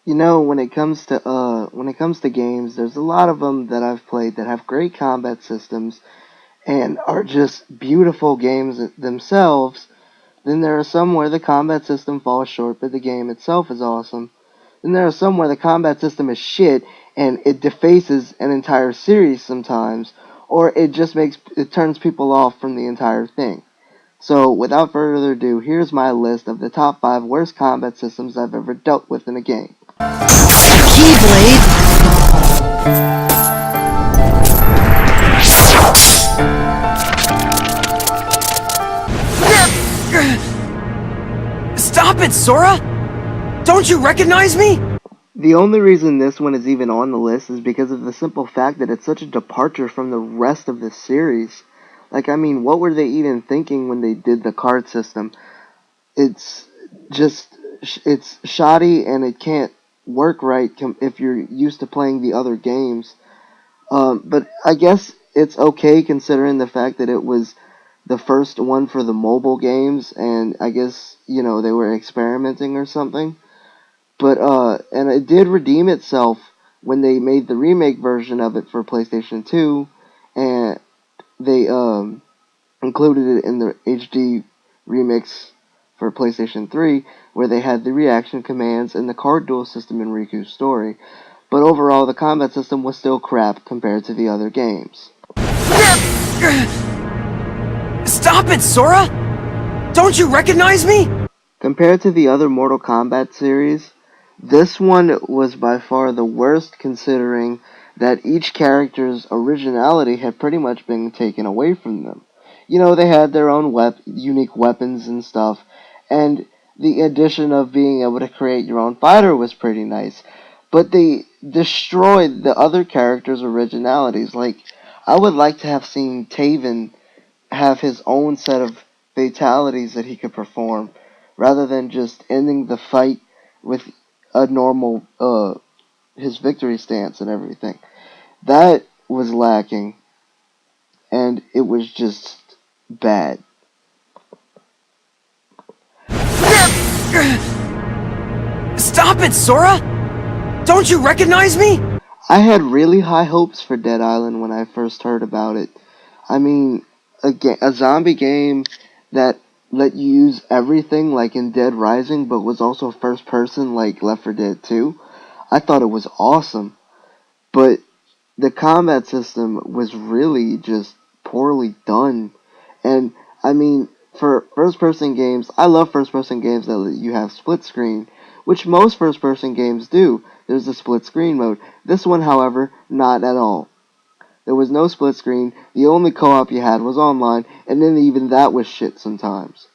When it comes to games, there's a lot of them that I've played that have great combat systems and are just beautiful games themselves. Then there are some where the combat system falls short, but the game itself is awesome. Then there are some where the combat system is shit and it defaces an entire series sometimes, or it turns people off from the entire thing. So, without further ado, here's my list of the top 5 worst combat systems I've ever dealt with in a game. Keyblade? Stop it, Sora! Don't you recognize me? The only reason this one is even on the list is because of the simple fact that it's such a departure from the rest of the series. What were they even thinking when they did the card system? It's it's shoddy and it can't work right if you're used to playing the other games. But I guess it's okay considering the fact that it was the first one for the mobile games, and I guess, they were experimenting or something. And it did redeem itself when they made the remake version of it for PlayStation 2, and they included it in the HD remix for PlayStation 3, where they had the reaction commands and the card duel system in Riku's story. But overall, the combat system was still crap compared to the other games. Stop it, Sora! Don't you recognize me? Compared to the other Mortal Kombat series, this one was by far the worst, considering that each character's originality had pretty much been taken away from them. They had their own unique weapons and stuff, and the addition of being able to create your own fighter was pretty nice. But they destroyed the other characters' originalities. I would like to have seen Taven have his own set of fatalities that he could perform, rather than just ending the fight with a normal, his victory stance and everything. That was lacking, and it was just bad. Stop it, Sora! Don't you recognize me? I had really high hopes for Dead Island when I first heard about it. A zombie game that let you use everything like in Dead Rising, but was also first person like Left 4 Dead 2. I thought it was awesome. But the combat system was really just poorly done. And, for first-person games, I love first-person games that let you have split screen, which most first-person games do. There's a split screen mode. This one, however, not at all. There was no split screen, the only co-op you had was online, and then even that was shit sometimes.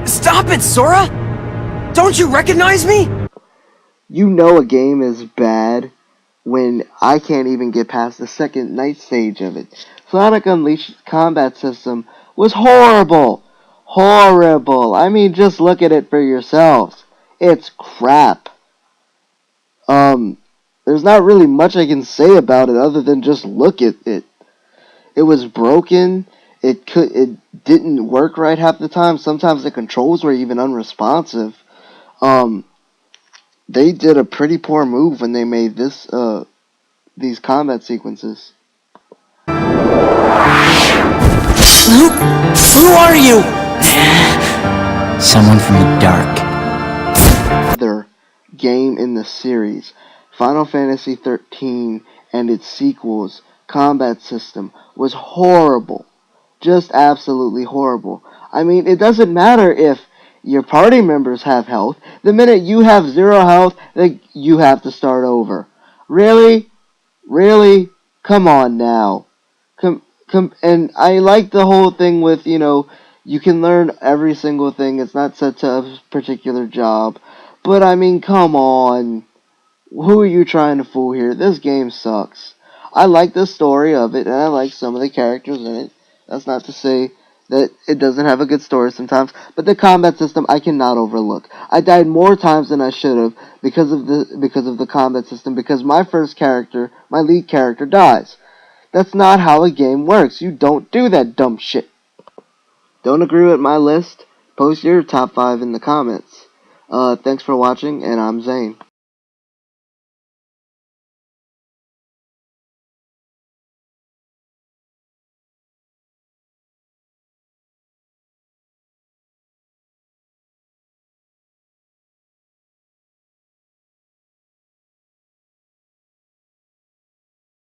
Stop it, Sora! Don't you recognize me? You know a game is bad when I can't even get past the second night stage of it. Flanagan Leash's combat system was horrible! Horrible! Just look at it for yourselves. It's crap. There's not really much I can say about it other than just look at it. It was broken. It didn't work right half the time. Sometimes the controls were even unresponsive. They did a pretty poor move when they made these combat sequences. Who are you? Someone from the dark. Other game in the series, Final Fantasy XIII and its sequels combat system was horrible. Just absolutely horrible. It doesn't matter if your party members have health. The minute you have 0 health, you have to start over. Really? Really? Come on now. And I like the whole thing with, you can learn every single thing. It's not set to a particular job. But come on. Who are you trying to fool here? This game sucks. I like the story of it, and I like some of the characters in it. That's not to say that it doesn't have a good story sometimes, but the combat system I cannot overlook. I died more times than I should have because of the combat system, because my lead character dies. That's not how a game works. You don't do that dumb shit. Don't agree with my list? Post your top 5 in the comments. Thanks for watching, and I'm Zane.